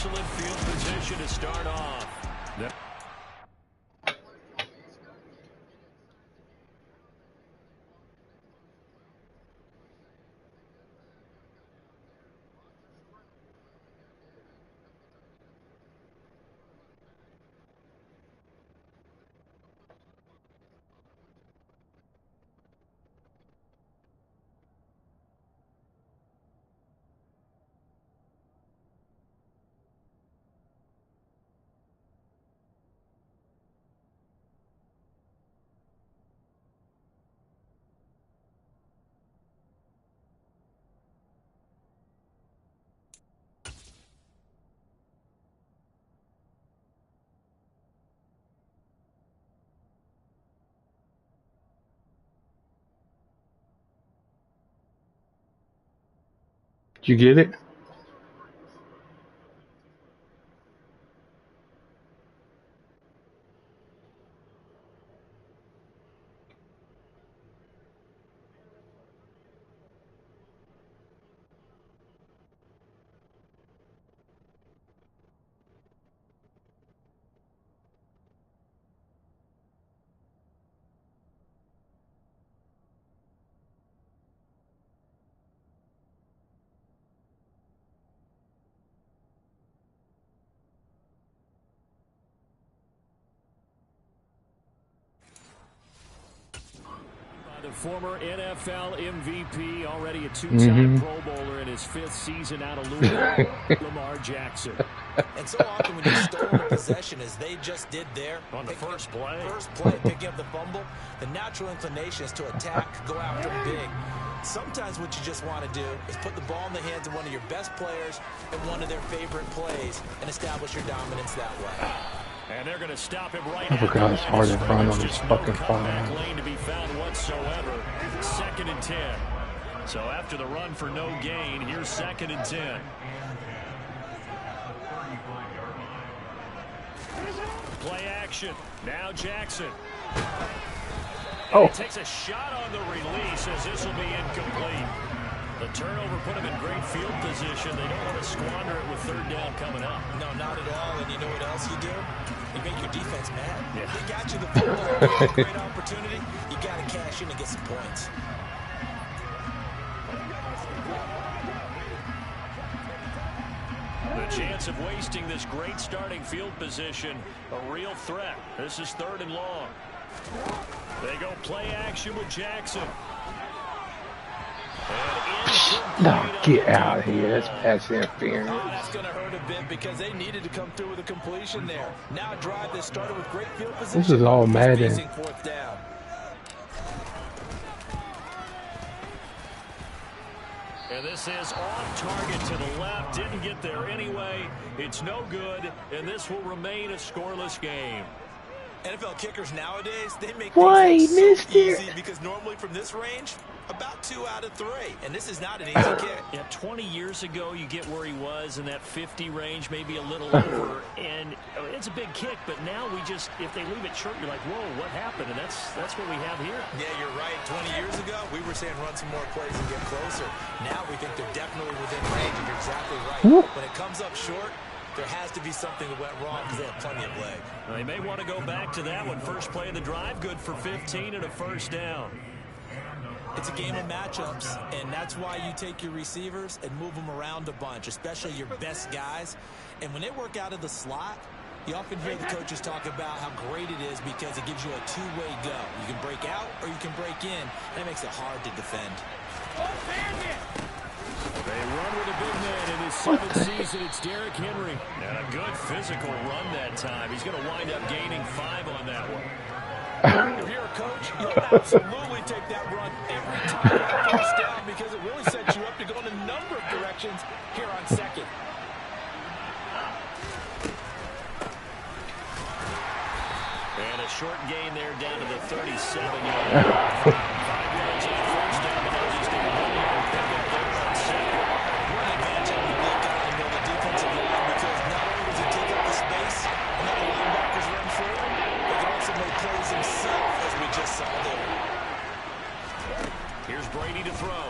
excellent field position to start off. Did you get it? The former NFL MVP, already a two-time Pro Bowler in his 5th season out of Louisville, Lamar Jackson. And so often when you stolen a possession, as they just did there, on the first play, picking up the fumble, the natural inclination is to attack, go after them big. Sometimes what you just want to do is put the ball in the hands of one of your best players in one of their favorite plays and establish your dominance that way. And they're going to stop him right I forgot it's hard to run on this fucking phone. Lane to be found whatsoever. 2nd and 10. So after the run for no gain, here's 2nd and 10. Play action. Now Jackson. Oh. He takes a shot on the release as this will be incomplete. The turnover put him in great field position. They don't want to squander it with 3rd down coming up. No, not at all. And you know what else you do? You make your defense mad. Yeah. They got you the football. Great opportunity. You got to cash in and get some points. The chance of wasting this great starting field position, a real threat. This is 3rd and long. They go play action with Jackson. No, get out of here. That's pass interference. Oh, that's going to hurt a bit because they needed to come through with a completion there. Now a drive that started with great field position. This is all Madden. 4th down. And this is off target to the left. Didn't get there anyway. It's no good, and this will remain a scoreless game. NFL kickers nowadays, they make things look so easy because normally from this range, about 2 out of 3. And this is not an easy kick. Yeah, 20 years ago, you get where he was in that 50 range, maybe a little over. And it's a big kick, but now we just, if they leave it short, you're like, whoa, what happened? And that's what we have here. Yeah, you're right. 20 years ago, we were saying run some more plays and get closer. Now we think they're definitely within range, and you're exactly right. When it comes up short, there has to be something that went wrong because they have plenty of leg. They may want to go back to that one. First play of the drive, good for 15 and a 1st down. It's a game of matchups, and that's why you take your receivers and move them around a bunch, especially your best guys. And when they work out of the slot, you often hear the coaches talk about how great it is because it gives you a two-way go. You can break out or you can break in, and it makes it hard to defend. They run with a big man in his 7th season. It's Derrick Henry. And a good physical run that time. He's going to wind up gaining 5 on that one. If you're a coach, you'll absolutely take that run every time you first down because it really sets you up to go in a number of directions here on 2nd. And a short gain there down to the 37-yard line. 5 yards on 1st down, but they'll just need 1 yard pickup there on 2nd. What an advantage on the big guy and the defensive line because not only does he take up the space and let the linebackers run through him, but he also make plays himself as we just saw there. Here's Brady to throw.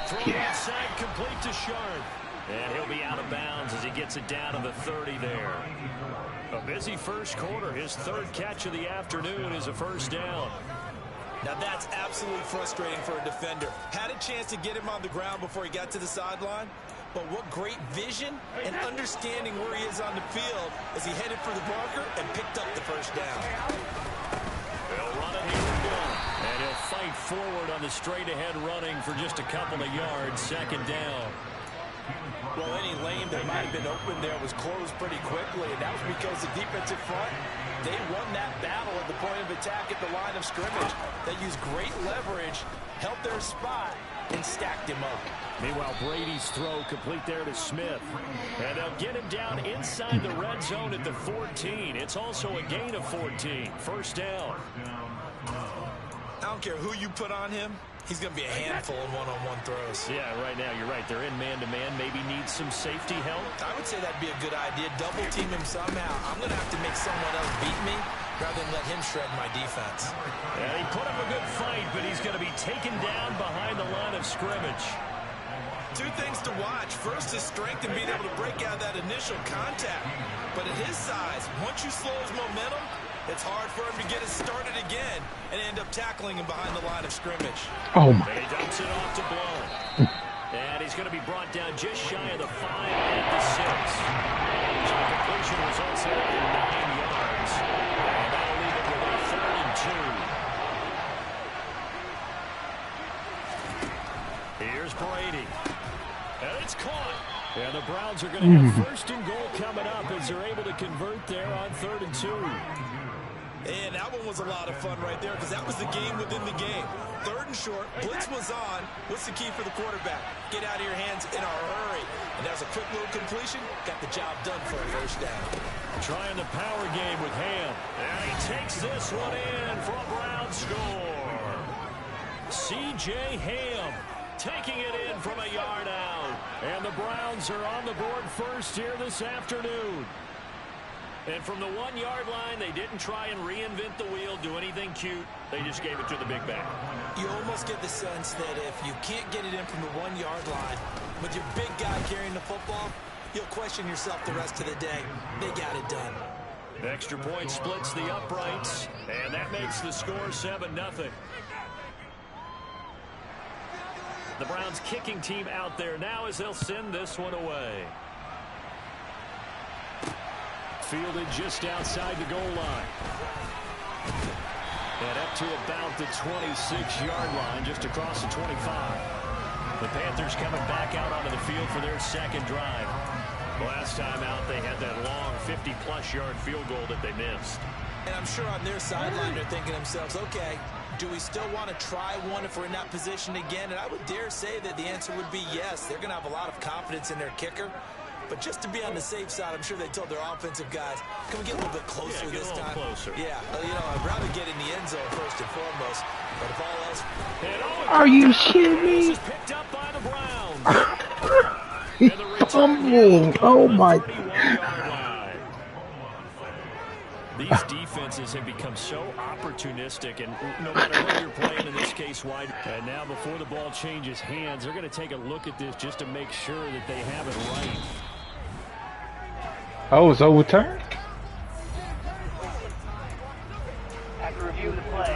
Throw outside, complete to Sharp. And he'll be out of bounds. bounds as he gets it down to the 30 there. A busy first quarter. His third catch of the afternoon is a first down. Now that's absolutely frustrating for a defender. Had a chance to get him on the ground before he got to the sideline, but what great vision and understanding where he is on the field as he headed for the marker and picked up the first down. They'll run it here again. And he'll fight forward on the straight-ahead running for just a couple of yards. Second down. Well, any lane that might have been open there was closed pretty quickly, and that was because the defensive front, they won that battle at the point of attack at the line of scrimmage. They used great leverage, held their spot, and stacked him up. Meanwhile, Brady's throw complete there to Smith. And they'll get him down inside the red zone at the 14. It's also a gain of 14. First down. I don't care who you put on him. He's going to be a handful in one-on-one throws. Yeah, right now, you're right. They're in man-to-man. Maybe needs some safety help. I would say that'd be a good idea. Double team him somehow. I'm going to have to make someone else beat me rather than let him shred my defense. Yeah, he put up a good fight, but he's going to be taken down behind the line of scrimmage. Two things to watch. First, his strength and being able to break out that initial contact. But at his size, once you slow his momentum, it's hard for him to get it started again and end up tackling him behind the line of scrimmage. Oh, my. And he dumps it off to Blown. And he's going to be brought down just shy of the 5 at the 6. So the completion results there in 9 yards. And that'll leave it with a 3rd and 2. Here's Brady. And it's caught. And the Browns are going to have 1st and goal coming up as they're able to convert there on 3rd and 2. And that one was a lot of fun right there because that was the game within the game. 3rd and short, blitz was on. What's the key for the quarterback? Get out of your hands in a hurry. And that was a quick little completion. Got the job done for a first down. Trying the power game with Ham. And he takes this one in for a Brown score. C.J. Ham taking it in from a yard out. And the Browns are on the board first here this afternoon. And from the 1-yard line, they didn't try and reinvent the wheel, do anything cute. They just gave it to the big back. You almost get the sense that if you can't get it in from the 1-yard line with your big guy carrying the football, you'll question yourself the rest of the day. They got it done. Extra point splits the uprights, and that makes the score 7-0. The Browns kicking team out there now as they'll send this one away. Fielded just outside the goal line. And up to about the 26-yard line, just across the 25. The Panthers coming back out onto the field for their second drive. Last time out, they had that long 50-plus yard field goal that they missed. And I'm sure on their sideline, they're thinking to themselves, okay, do we still want to try one if we're in that position again? And I would dare say that the answer would be yes. They're going to have a lot of confidence in their kicker. But just to be on the safe side, I'm sure they told their offensive guys, can we get a little bit closer this time? Closer. Yeah, you know, I'd rather get in the end zone first and foremost. But if all else... Are you shitting me? Picked up by the Browns. Fumble. Oh, my. These defenses have become so opportunistic, and no matter what you're playing, in this case, wide. And now before the ball changes hands, they're going to take a look at this just to make sure that they have it right. Oh, it's overturned? After review of the play,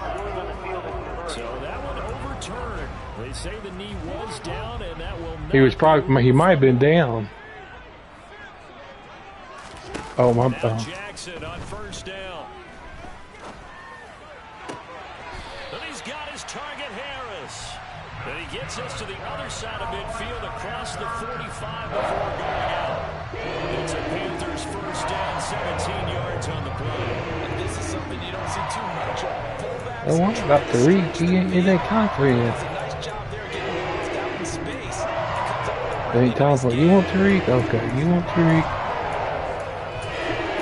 the ruling on the field is reversed. So that one overturned. They say the knee was down, and that will not. He might have been down. Oh, my God. Jackson on first down. And he's got his target, Harris. And he gets us to the other side of midfield across the 45 before going out. It's a Panthers first down, 17 yards on the play. And this is something you don't see too much of. Pullbacks. Oh, I'm about to read. He ain't in that confidence. Nice job there getting lost out in space. There ain't time for you want Tariq? Okay, you want Tariq?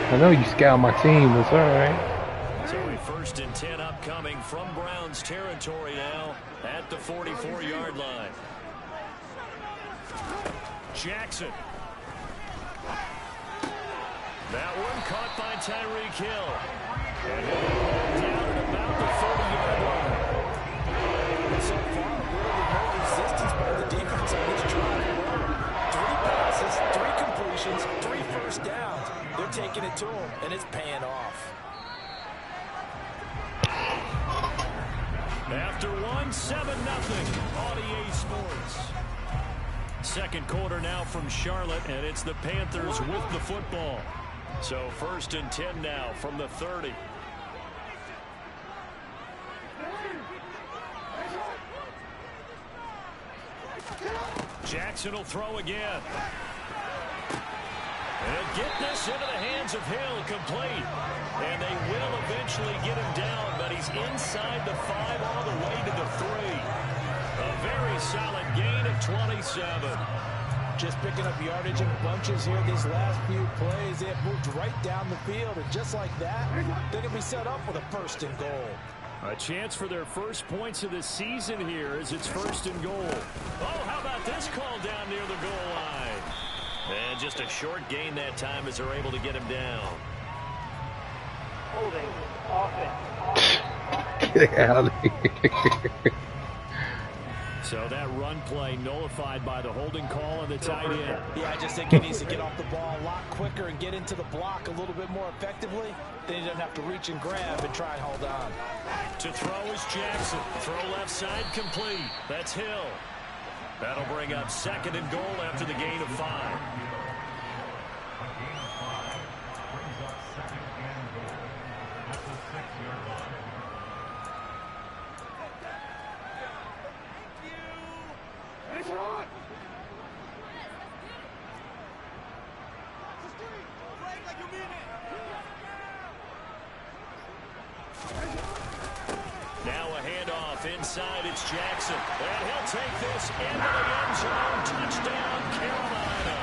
I know you scout my team, it's alright. So a 1st and 10 upcoming from Browns territory now at the 44-yard line. Jackson. That one caught by Tyreek Hill. And he'll be down at about the 40-yard line. So far, really no resistance by the defense on this drive. 3 passes, 3 situations, 3 first downs. They're taking it to them, and it's paying off. After 1, 7-0 on EA Sports. Second quarter now from Charlotte, and it's the Panthers with the football. So 1st and 10 now from the 30. Jackson will throw again. And get this into the hands of Hill, complete. And they will eventually get him down, but he's inside the 5 all the way to the 3. A very solid gain of 27. Just picking up yardage in bunches here these last few plays. They have moved right down the field, and just like that, they're going to be set up with a 1st and goal. A chance for their first points of the season here as it's 1st and goal. Oh, how about this call down near the goal line? And just a short gain that time as they're able to get him down. Holding. Offense. Get out of here. So that run play nullified by the holding call on the tight end. Yeah, I just think he needs to get off the ball a lot quicker and get into the block a little bit more effectively. Then he doesn't have to reach and grab and try and hold on. To throw is Jackson. Throw left side complete. That's Hill. That'll bring up 2nd and goal after the gain of 5. Now a handoff inside. It's Jackson. And he'll take this into the end zone. Touchdown, Carolina.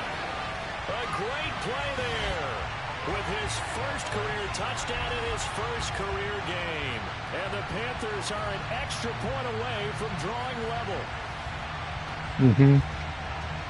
A great play there with his first career touchdown in his first career game. And the Panthers are an extra point away from drawing level.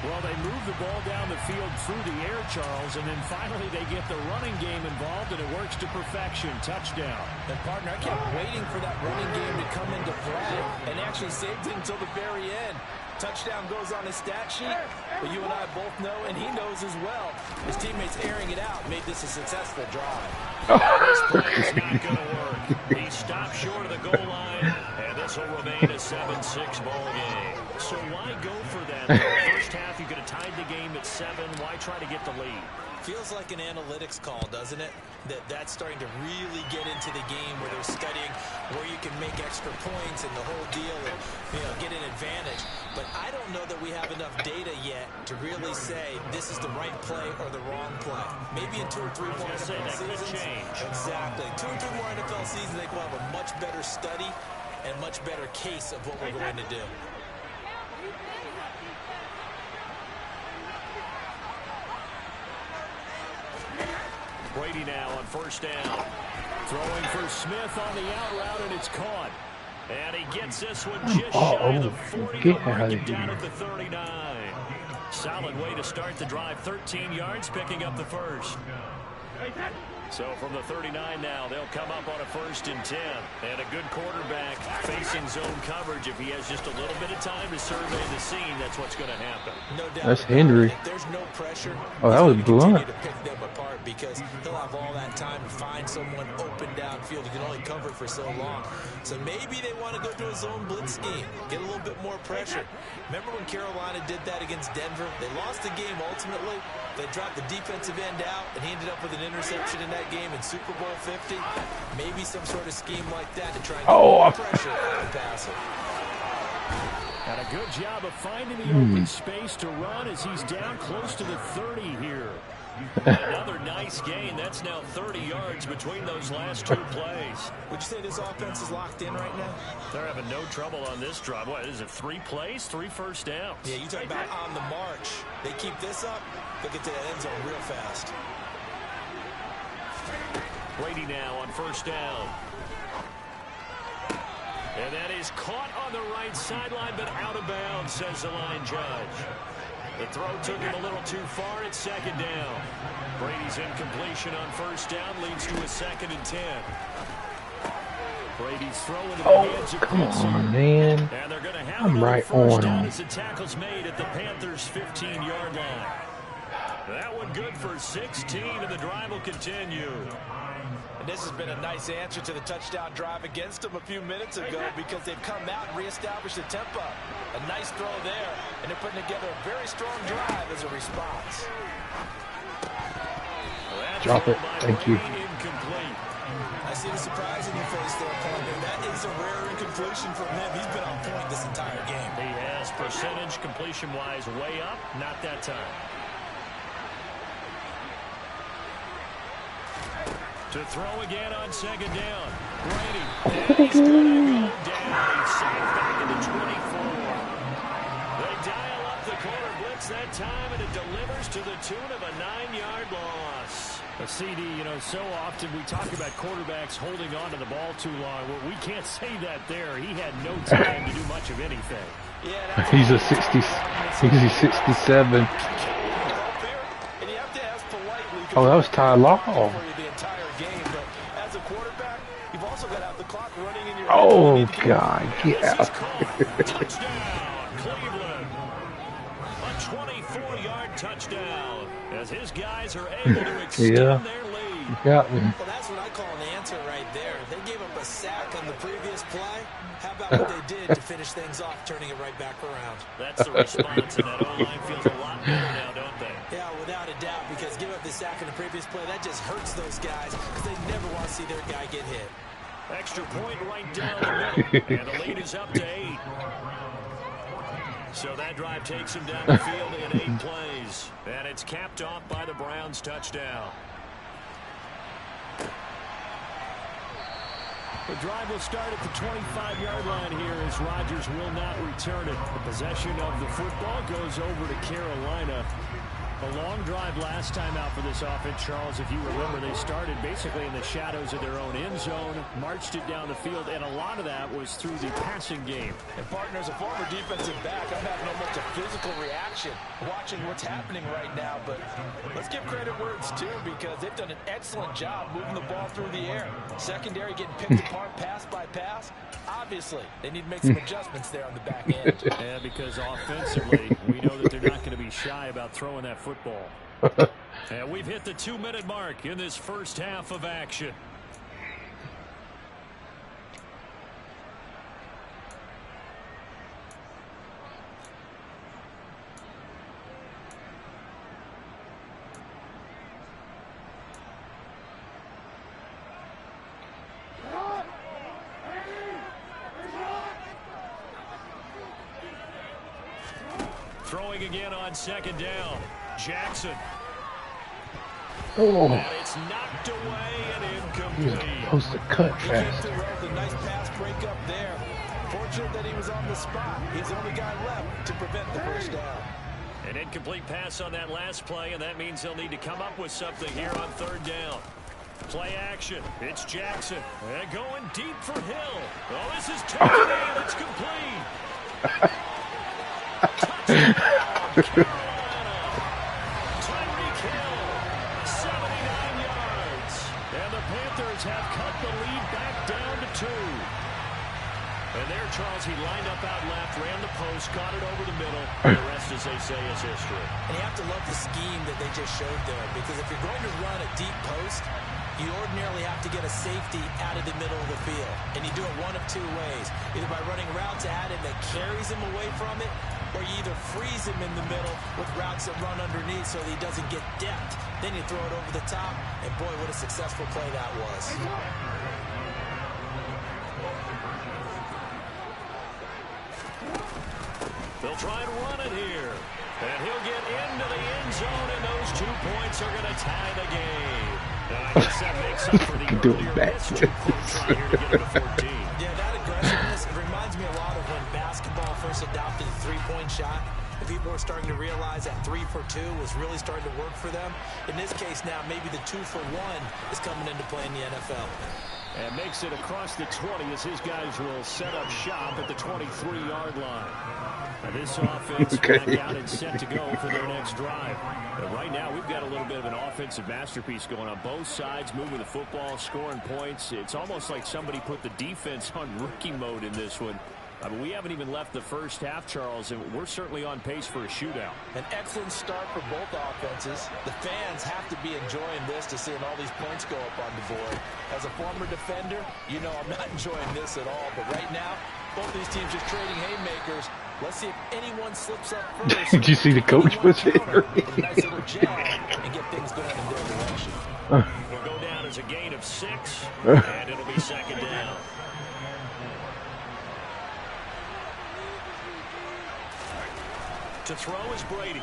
Well, they move the ball down the field through the air, Charles, and then finally they get the running game involved, and it works to perfection. Touchdown. And, partner, I kept waiting for that running game to come into play and actually saved it until the very end. Touchdown goes on his stat sheet, but you and I both know, and he knows as well, his teammates airing it out made this a successful drive. This play is not going to work. He stopped short of the goal line, and this will remain a 7-6 ball game. So why go for that? First half, you could have tied the game at 7. Why try to get the lead? Feels like an analytics call, doesn't it? That's starting to really get into the game where they're studying where you can make extra points and the whole deal and, get an advantage. But I don't know that we have enough data yet to really say this is the right play or the wrong play. Maybe in 2 or 3 more NFL seasons. Exactly. 2 or 3 more NFL seasons, they will have a much better study and much better case of what we're going to do. Brady now on 1st down. Throwing for Smith on the out route, and it's caught. And he gets this one just shy of the 40. Get out of Down here. at the 39. Solid way to start the drive. 13 yards, picking up the first. So from the 39 now, they'll come up on a 1st and 10. And a good quarterback facing zone coverage. If he has just a little bit of time to survey the scene, that's what's going to happen. No doubt. That's Henry. If there's no pressure, Oh, that was he's gonna blunt. continue to pick them apart because he'll have all that time to find someone open downfield. He can only cover it for so long. So maybe they want to go to a zone blitz scheme, get a little bit more pressure. Remember when Carolina did that against Denver? They lost the game ultimately. They dropped the defensive end out, and he ended up with an interception in that game in Super Bowl 50. Maybe some sort of scheme like that to try and get more pressure on the passer. And a good job of finding the open space to run as he's down close to the 30 here. Another nice gain. That's now 30 yards between those last 2 plays. Would you say this offense is locked in right now? They're having no trouble on this drive. What is it, 3 plays, 3 first downs? Yeah, you talk about on the march. They keep this up, they'll get to the end zone real fast. Brady now on 1st down. And that is caught on the right sideline, but out of bounds, says the line judge. The throw took him a little too far at 2nd down. Brady's incompletion on 1st down leads to a 2nd and 10. Brady's throwing the hands of Come Wilson. on, man. And they're going to have I'm another right 1st on down him. as the tackle's made at the Panthers' 15-yard line. That one good for 16, and the drive will continue. And this has been a nice answer to the touchdown drive against them a few minutes ago because they've come out and reestablished the tempo. A nice throw there, and they're putting together a very strong drive as a response. Drop it. Thank you. Incomplete. I see the surprise in your face there, partner. That is a rare incompletion from him. He's been on point this entire game. He has percentage completion-wise way up. Not that time. To throw again on second down. Brady. And he's going to go down. He's sacked back into 24. They dial up the corner blitz that time, and it delivers to the tune of a 9-yard loss. A CD, so often we talk about quarterbacks holding on to the ball too long. Well, we can't say that there. He had no time to do much of anything. He's a 60. He's a 67. Oh, that was Ty Law. Oh, God, get out. Cleveland. A 24-yard touchdown as his guys are able to extend their lead. You got me. Well, that's what I call an answer right there. They gave up a sack on the previous play. How about what they did to finish things off, turning it right back around? That's the response, and that O-line feels a lot better now, don't they? Yeah, without a doubt, because give up the sack on the previous play, that just hurts those guys because they never want to see their guy get hit. Extra point right down the middle, and the lead is up to 8. So that drive takes him down the field in 8 plays, and it's capped off by the Browns' touchdown. The drive will start at the 25-yard line here as Rodgers will not return it. The possession of the football goes over to Carolina. A long drive last time out for this offense, Charles. If you remember, they started basically in the shadows of their own end zone, marched it down the field, and a lot of that was through the passing game. And partners, a former defensive back, I'm having almost a physical reaction watching what's happening right now. But let's give credit where it's due because they've done an excellent job moving the ball through the air. Secondary getting picked apart pass by pass. Obviously, they need to make some adjustments there on the back end. Yeah, because offensively, we know that they're not going to be shy about throwing that football. And we've hit the 2-minute mark in this first half of action. Throwing again on second down. Jackson. Oh. And it's knocked away and He was incomplete. supposed to cut fast. A nice pass breakup there. Fortunate that he was on the spot. He's the only guy left to prevent the first down. An incomplete pass on that last play, and that means they'll need to come up with something here on third down. Play action. It's Jackson. And going deep for Hill. Oh, this is taken in. It's complete. Touchdown, Tyreek Hill, 79 yards. And the Panthers have cut the lead back down to 2. And there, Charles, he lined up out left, ran the post, caught it over the middle. And the rest, as they say, is history. And you have to love the scheme that they just showed there because if you're going to run a deep post, you ordinarily have to get a safety out of the middle of the field. And you do it one of 2 ways. Either by running routes at him that carries him away from it, or you either freeze him in the middle with routes that run underneath so that he doesn't get depth. Then you throw it over the top, and boy, what a successful play that was. They'll try and run it here. And he'll get into the end zone, and those 2 points are going to tie the game. And I guess that makes up for the earlier missed 2 point try here to get it to 14. Yeah, that aggressiveness, it reminds me a lot of when basketball first adopted the three-point shot. And people were starting to realize that 3 for 2 was really starting to work for them. In this case now, maybe the 2 for 1 is coming into play in the NFL. And makes it across the 20 as his guys will set up shop at the 23-yard line. And this offense back out and set to go for their next drive. But right now, we've got a little bit of an offensive masterpiece going on both sides, moving the football, scoring points. It's almost like somebody put the defense on rookie mode in this one. I mean, we haven't even left the first half, Charles, and we're certainly on pace for a shootout. An excellent start for both offenses. The fans have to be enjoying this to seeing all these points go up on the board. As a former defender, you know I'm not enjoying this at all. But right now, both these teams just trading haymakers. Let's see if anyone slips up first. Did you see the coach was it? Nice little jab and get things going in their direction. Will go down as a gain of 6, and it'll be second down. To throw is Brady.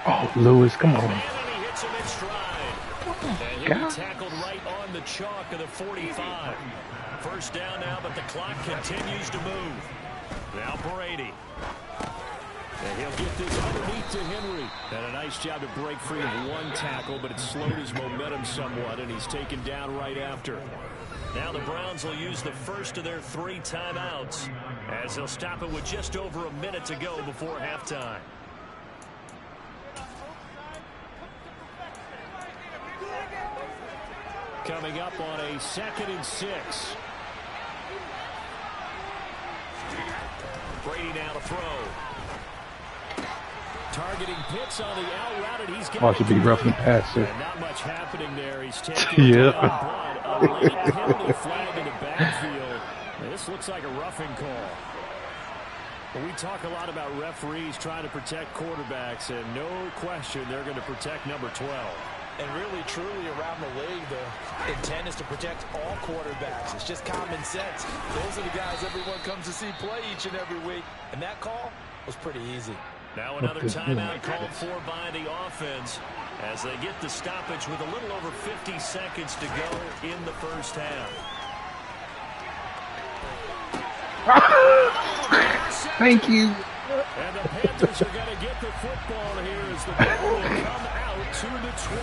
Oh, Lewis, come on. And he hits him in stride. And he'll be tackled right on the chalk of the 45. First down now, but the clock continues to move. Now Brady. And he'll get this underneath to Henry. And a nice job to break free of one tackle, but it slowed his momentum somewhat, and he's taken down right after. Now the Browns will use the first of their 3 timeouts as they'll stop it with just over a minute to go before halftime. Coming up on a 2nd and 6. Brady now to throw. Targeting Pitts on the out route, and he's got Watch it be rough in the passer. and not much happening there. He's taking Yeah. a late penalty flag in the backfield. This looks like a roughing call. But we talk a lot about referees trying to protect quarterbacks, and no question they're going to protect number 12. And really, truly, around the league, the intent is to protect all quarterbacks. It's just common sense. Those are the guys everyone comes to see play each and every week. And that call was pretty easy. Now another timeout called for by the offense as they get the stoppage with a little over 50 seconds to go in the first half. Thank you. And the Panthers are going to get the football here as the ball will come out to the 20.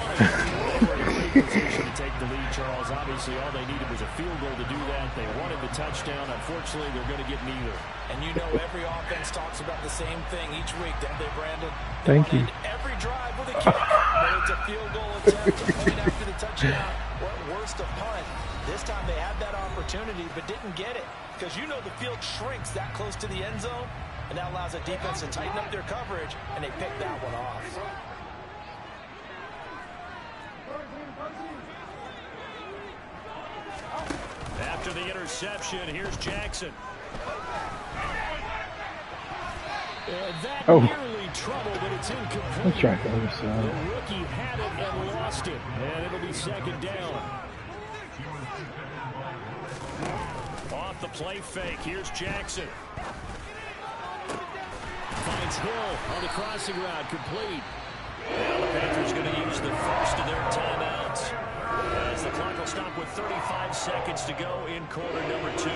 Great position to take the lead, Charles. Obviously, all they needed was a field goal to do that. They wanted the touchdown. Unfortunately, they're going to get neither. And you know every offense talks about the same thing each week, don't they, Brandon? Thank you. Every drive with a kick, but it's a field goal attempt, a point after the touchdown, or at worst a punt. This time they had that opportunity but didn't get it because you know the field shrinks that close to the end zone, and that allows the defense to tighten up their coverage, and they pick that one off. After the interception, here's Jackson. And that nearly trouble, but it's incomplete. Let's try the other The side. rookie had it and lost it, and it'll be second down. Off the play fake, here's Jackson. Finds Hill on the crossing route, complete. Now the Panthers going to use the first of their timeouts as the clock will stop with 35 seconds to go in quarter number 2.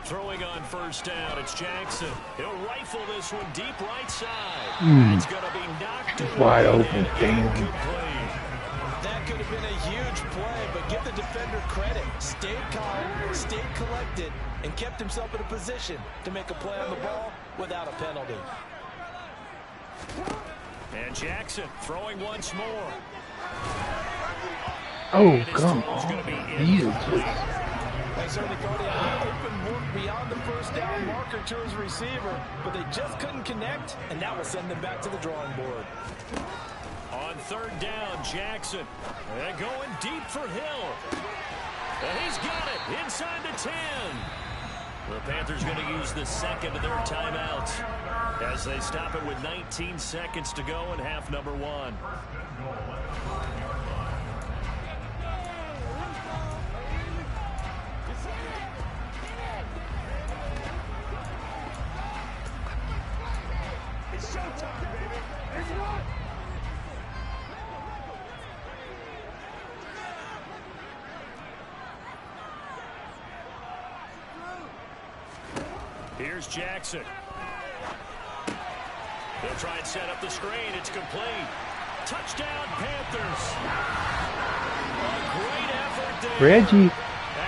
Throwing on first down, it's Jackson. He'll rifle this one deep right side. It's going to be knocked away. Wide open, damn. That could have been a huge play, but give the defender credit. Stayed calm, stayed collected, and kept himself in a position to make a play on the ball without a penalty. And Jackson throwing once more. Oh, come on. Jesus. They certainly thought he had open work beyond the first down marker to his receiver, but they just couldn't connect, and that will send them back to the drawing board. On third down, Jackson. And going deep for Hill. And he's got it inside the 10. The Panthers going to use the second of their timeouts as they stop it with 19 seconds to go in half number 1. Here's Jackson. They'll try and set up the screen. It's complete. Touchdown, Panthers. A great effort there. Reggie.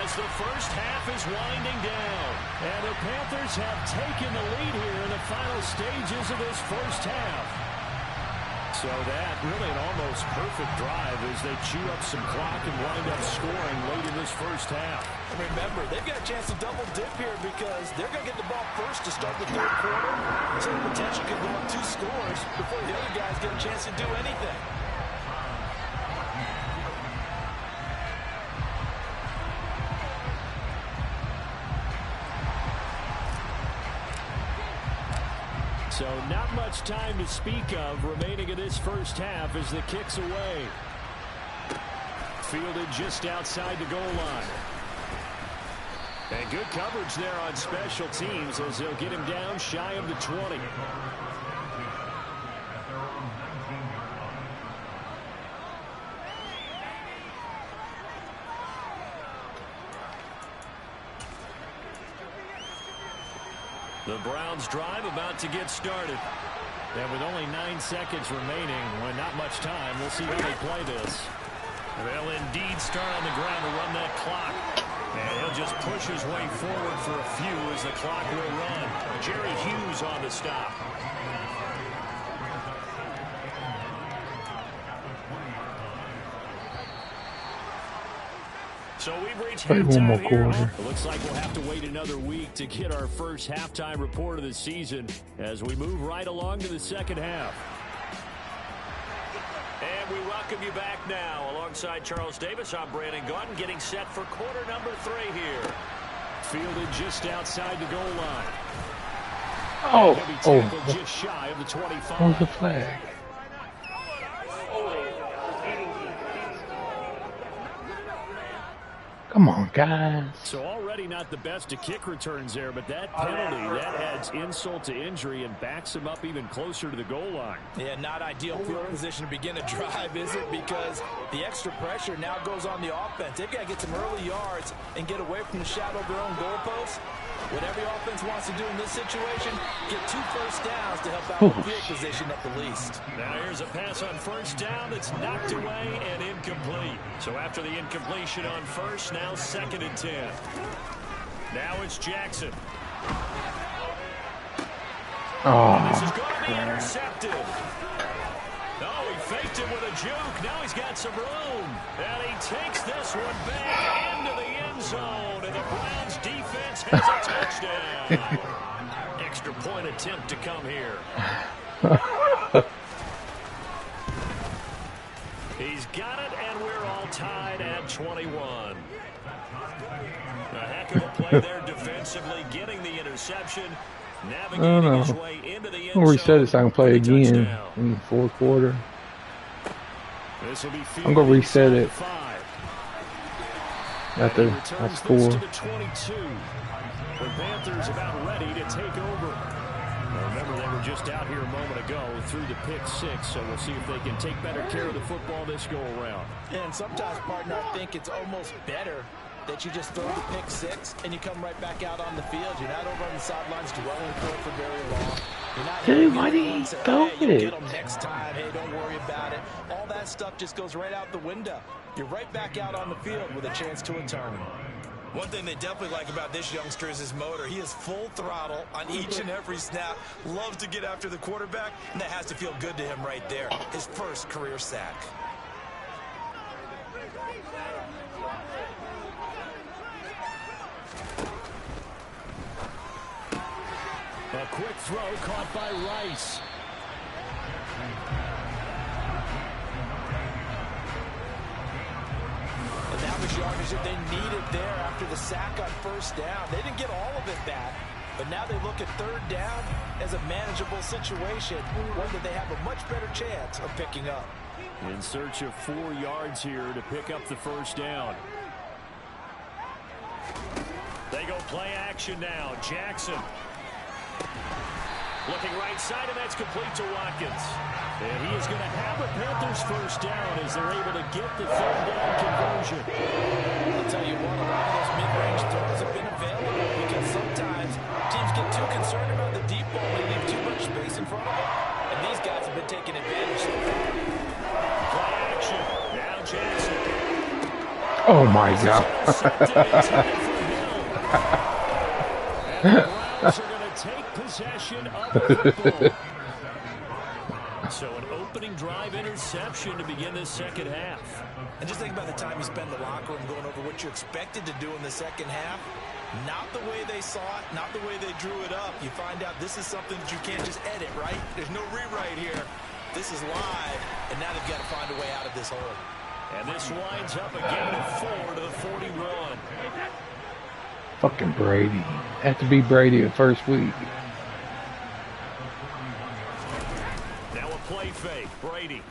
as the first half is winding down. And the Panthers have taken the lead here in the final stages of this first half. So that really an almost perfect drive as they chew up some clock and wind up scoring late in this first half. Remember, they've got a chance to double dip here because they're going to get the ball first to start the third quarter. So the potential could go up 2 scores before the other guys get a chance to do anything. So not much time to speak of remaining in this first half as the kick's away. Fielded just outside the goal line. And good coverage there on special teams as they'll get him down shy of the 20. The Browns drive about to get started. And with only 9 seconds remaining, with not much time, we'll see how they play this. They'll indeed start on the ground to run that clock. And he'll just push his way forward for a few as the clock will run. Jerry Hughes on the stop. So we've reached halftime here. It looks like we'll have to wait another week to get our first halftime report of the season as we move right along to the second half. And we welcome you back now. Alongside Charles Davis, I'm Brandon Gaudin getting set for quarter number 3 here. Fielded just outside the goal line. Just shy of the 25. What was the flag? Come on, guys. So already not the best of kick returns there, but that penalty, that adds insult to injury and backs him up even closer to the goal line. Yeah, not ideal field position to begin a drive, is it? Because the extra pressure now goes on the offense. They've got to get some early yards and get away from the shadow of their own goalposts. What every offense wants to do in this situation, get 2 first downs to help out the field position at the least. Now here's a pass on first down that's knocked away and incomplete. So after the incompletion on first, now 2nd and 10. Now it's Jackson. And this is going to be intercepted. Oh, he faked it with a juke. Now he's got some room. And he takes this one back into the end zone. And the Browns defense has a touchdown. Extra point attempt to come here. He's got it, and we're all tied at 21. A heck of a play there defensively, getting the interception. Navigating his way into the end zone. I'll reset it so I can play again in the 4th quarter. I'm going to reset it after I score. The Panthers about ready to take over. Remember, they were just out here a moment ago through the pick 6, so we'll see if they can take better care of the football this go-around. And sometimes, partner, I think it's almost better that you just throw the pick 6 and you come right back out on the field. You're not over on the sidelines dwelling for very long. You're not dude, why did he throw it? You'll get them next time. Hey, don't worry about it. All that stuff just goes right out the window. You're right back out on the field with a chance to return. One thing they definitely like about this youngster is his motor. He is full throttle on each and every snap. Loves to get after the quarterback, and that has to feel good to him right there. His first career sack. A quick throw caught by Rice. And that was yardage that they needed there after the sack on first down. They didn't get all of it back, but now they look at 3rd down as a manageable situation, one that they have a much better chance of picking up. In search of 4 yards here to pick up the first down. They go play action now. Jackson. Looking right side, and that's complete to Watkins. And he is going to have a Panthers first down as they're able to get the 3rd down conversion. I'll tell you what, a lot of those mid-range throws have been available because sometimes teams get too concerned about the deep ball and leave too much space in front of them. And these guys have been taking advantage so far. Play action. Now Jackson. Oh my God. And the Browns are going to take possession of the football. So an opening drive interception to begin this second half. And just think about the time you spend in the locker room going over what you're expected to do in the second half. Not the way they saw it, not the way they drew it up. You find out this is something that you can't just edit, right? There's no rewrite here. This is live, and now they've got to find a way out of this hole. And this winds up a gain of 4 to the 41. Fucking Brady. Had to be Brady the first week. Now a play fake. Brady.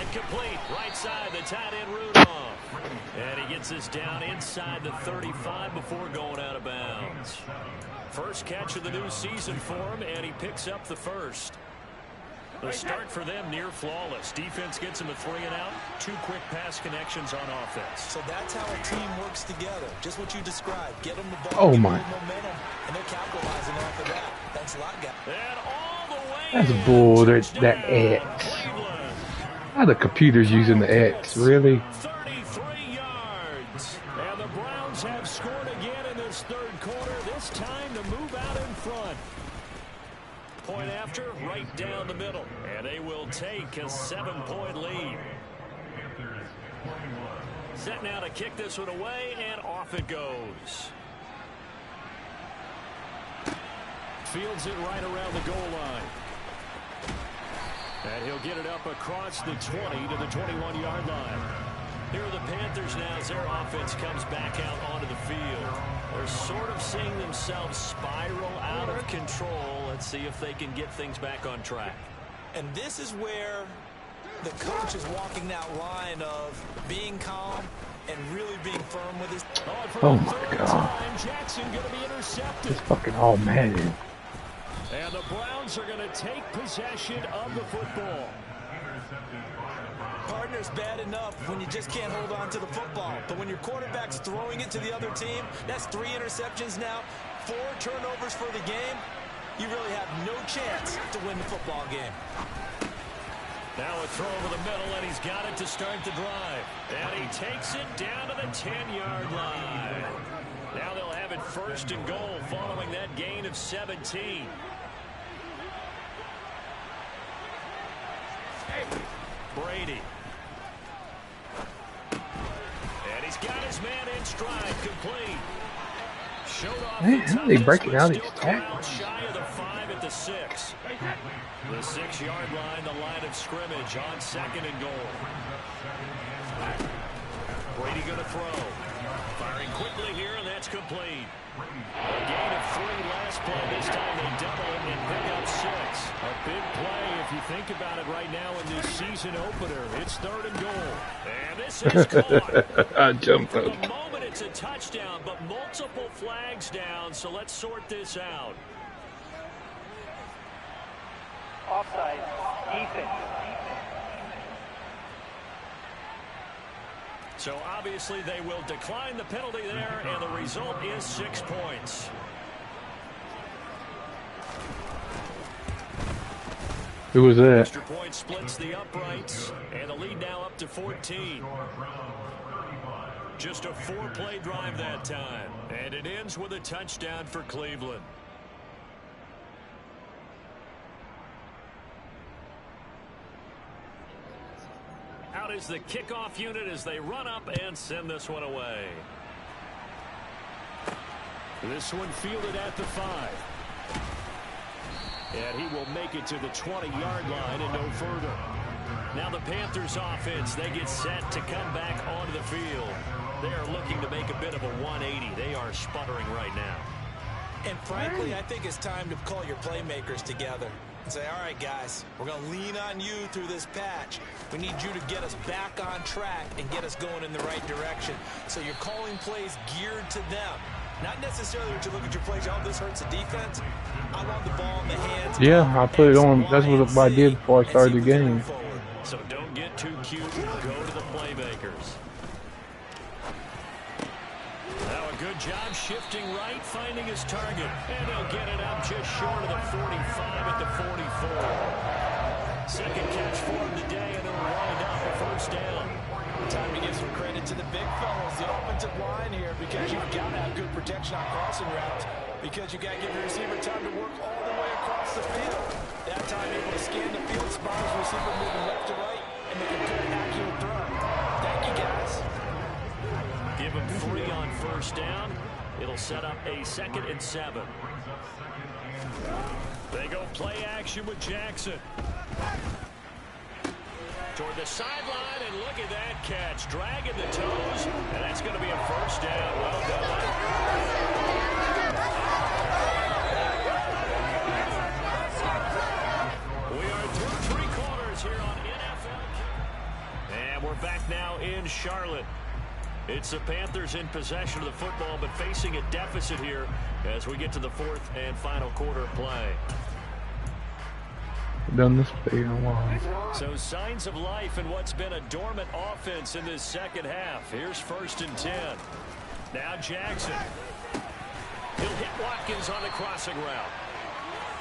Incomplete. Right side, the tight end Rudolph. And he gets this down inside the 35 before going out of bounds. First catch of the new season for him, and he picks up the first. The start for them near flawless. Defense gets him a 3 and out. 2 quick pass connections on offense. So that's how a team works together. Just what you described. Get them the ball, Oh get my. them momentum, and they're capitalizing off of that. Thanks a lot, guys. And all the way That's in, bull. That touchdown, X. Cleveland. How the computer's using the X? Really? 33 yards. And the Browns have scored again in this third quarter. This time to move out in front. Point after, right down the middle. And they will take a 7-point lead. Set now to kick this one away, and off it goes. Fields it right around the goal line. And he'll get it up across the 20 to the 21-yard line. Here are the Panthers now as their offense comes back out onto the field. They're sort of seeing themselves spiral out of control. Let's see if they can get things back on track. And this is where the coach is walking that line of being calm and really being firm with his... Oh my God. Jackson going to be intercepted. It's fucking all Madden. And the Browns are going to take possession of the football. Partner's bad enough when you just can't hold on to the football. But when your quarterback's throwing it to the other team, that's 3 interceptions now, 4 turnovers for the game. You really have no chance to win the football game. Now a throw over the middle, and he's got it to start the drive. And he takes it down to the 10-yard line. Now they'll have it first and goal following that gain of 17. Brady. And he's got his man in stride, complete. Showed off Man, how are they breaking out these still tackles? shy of the 5 at the 6. The 6-yard line, the line of scrimmage on 2nd and goal. Brady going to throw. Firing quickly here, and that's complete. A gain of 3 last play. This time they double it and pick up 6. A big play if you think about it right now in this season opener. It's 3rd and goal. And this is caught. I jumped For up. the moment, it's a touchdown, but multiple flags down, so let's sort this out. Offside. Defense. So obviously they will decline the penalty there, and the result is 6 points. Who was that? Extra point splits the uprights, and the lead now up to 14. Just a 4-play drive that time, and it ends with a touchdown for Cleveland. Out is the kickoff unit as they run up and send this one away. This one fielded at the 5. And he will make it to the 20-yard line and no further. Now the Panthers offense, they get set to come back onto the field. They are looking to make a bit of a 180. They are sputtering right now. And frankly, I think it's time to call your playmakers together and say, all right, guys, we're going to lean on you through this patch. We need you to get us back on track and get us going in the right direction. So you're calling plays geared to them. Not necessarily that you look at your plays, oh, this hurts the defense. I want the ball in the hands. Yeah, I put it on. That's what I did before I started the game. So don't get too cute. Go to the playmakers. Now a good job shifting right, finding his target. And he'll get it up just short of the 45 at the 44. Second catch for him today, and it'll wind up a first down. Time to get some big fellas, the offensive line here, because you've got to have good protection on crossing routes, because you got to give your receiver time to work all the way across the field. That time able to scan the field, spot his receiver moving left to right, and make a good, accurate throw. Thank you, guys. Give him 3 on first down. It'll set up a 2nd and 7. They go play action with Jackson. Toward the sideline, and look at that catch. Dragging the toes, and that's going to be a first down. Well done. We are through 3 quarters here on NFL. And we're back now in Charlotte. It's the Panthers in possession of the football, but facing a deficit here as we get to the 4th and final quarter play. Done this play in a while. So signs of life in what's been a dormant offense in this second half. Here's 1st and 10. Now Jackson. He'll hit Watkins on the crossing route.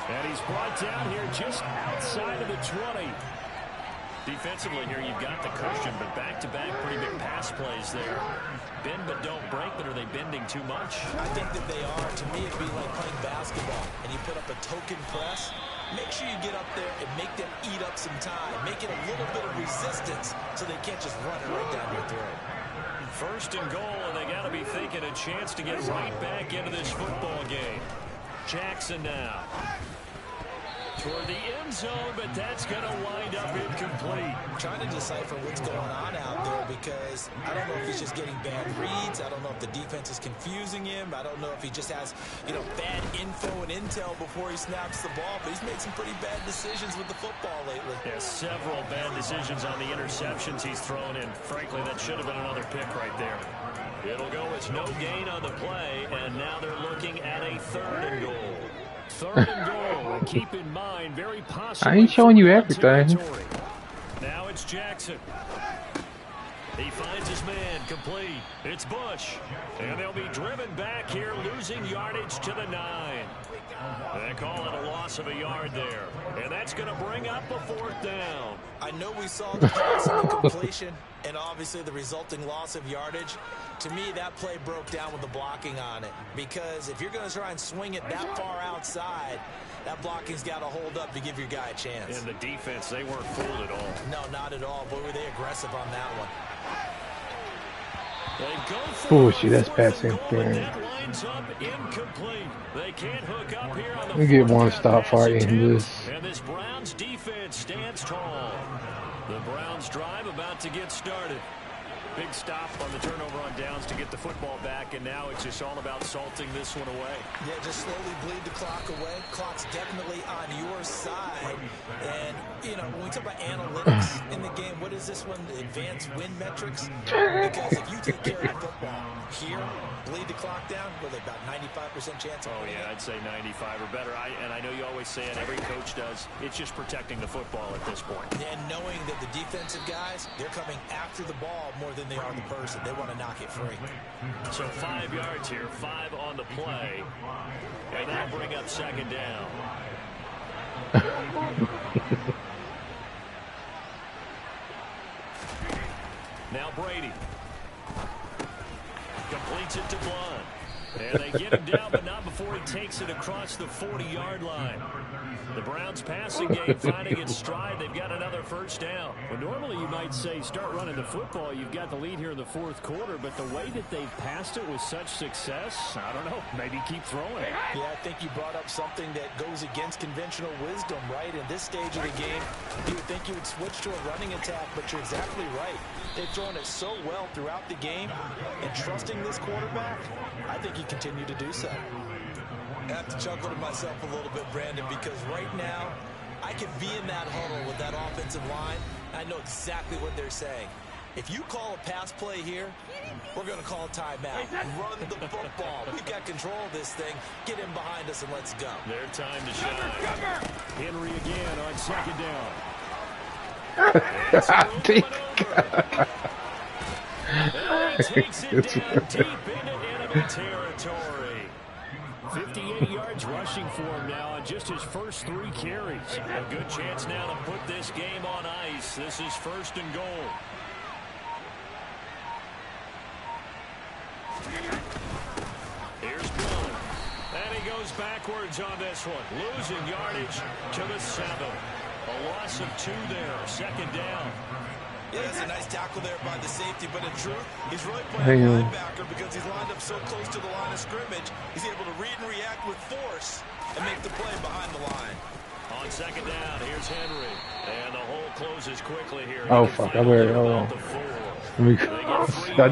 And he's brought down here just outside of the 20. Defensively here, you've got the cushion, but back-to-back pretty big pass plays there. Bend but don't break, but are they bending too much? I think that they are. To me, it'd be like playing basketball, and you put up a token press. Make sure you get up there and make them eat up some time. Make it a little bit of resistance so they can't just run it right down your throat. 1st and goal, and they got to be thinking a chance to get right back into this football game. Jackson now. Toward the end zone, but that's going to wind up incomplete. Trying to decipher what's going on out there, because I don't know if he's just getting bad reads. I don't know if the defense is confusing him. I don't know if he just has, bad info and intel before he snaps the ball. But he's made some pretty bad decisions with the football lately. Yeah, several bad decisions on the interceptions he's thrown in. Frankly, that should have been another pick right there. It'll go as no gain on the play, and now they're looking at a 3rd and goal. 3rd and goal. Keep in mind, very possible. I ain't showing you everything. Now it's Jackson. He finds his man, complete. It's Bush. And they'll be driven back here, losing yardage to the 9. They call it a loss of a yard there. And that's going to bring up a 4th down. I know we saw the pass and the completion, and obviously the resulting loss of yardage. To me, that play broke down with the blocking on it. Because if you're going to try and swing it that far outside, that blocking's got to hold up to give your guy a chance. And the defense, they weren't fooled at all. No, not at all. Boy, were they aggressive on that one. Bullshit, that's pass interference. They can't hook up here on the we get one stop fighting this. And this Browns defense stands tall. The Browns drive about to get started. Big stop on the turnover on downs to get the football back, and now it's just all about salting this one away. Yeah, just slowly bleed the clock away. Clock's definitely on your side. And, when we talk about analytics in the game, what is this one? The advanced win metrics? Because if you take care of the football here, bleed the clock down, with about 95% chance of winning. I'd say 95 or better. And I know you always say it, every coach does. It's just protecting the football at this point. And knowing that the defensive guys, they're coming after the ball more than they are the person. They want to knock it free. So 5 yards here, 5 on the play. And that'll bring up 2nd down. Now Brady. Completes it to Blunt. And they get him down, but not before he takes it across the 40-yard line. The Browns passing game finding its stride. They've got another 1st down. Well, normally you might say start running the football. You've got the lead here in the 4th quarter, but the way that they've passed it with such success, I don't know, maybe keep throwing it. Yeah, I think you brought up something that goes against conventional wisdom, right? In this stage of the game, you would think you would switch to a running attack, but you're exactly right. They've thrown it so well throughout the game, and trusting this quarterback, I think he continued to do so. I have to chuckle to myself a little bit, Brandon, because right now, I can be in that huddle with that offensive line, and I know exactly what they're saying. If you call a pass play here, we're going to call a timeout. Run the football. We've got control of this thing. Get in behind us and let's go. Their time to shine. Henry again on 2nd down. Takes it down deep into enemy territory. 58 yards rushing for him now on just his first 3 carries. A good chance now to put this game on ice. This is 1st and goal. goes backwards on this one, losing yardage to the 7. A loss of 2 there, 2nd down. Yeah, that's a nice tackle there by the safety, but in truth, he's really playing linebacker because he's lined up so close to the line of scrimmage. He's able to read and react with force and make the play behind the line. On 2nd down, here's Henry. And the hole closes quickly here. Oh, fuck. I better, hold on. Let me,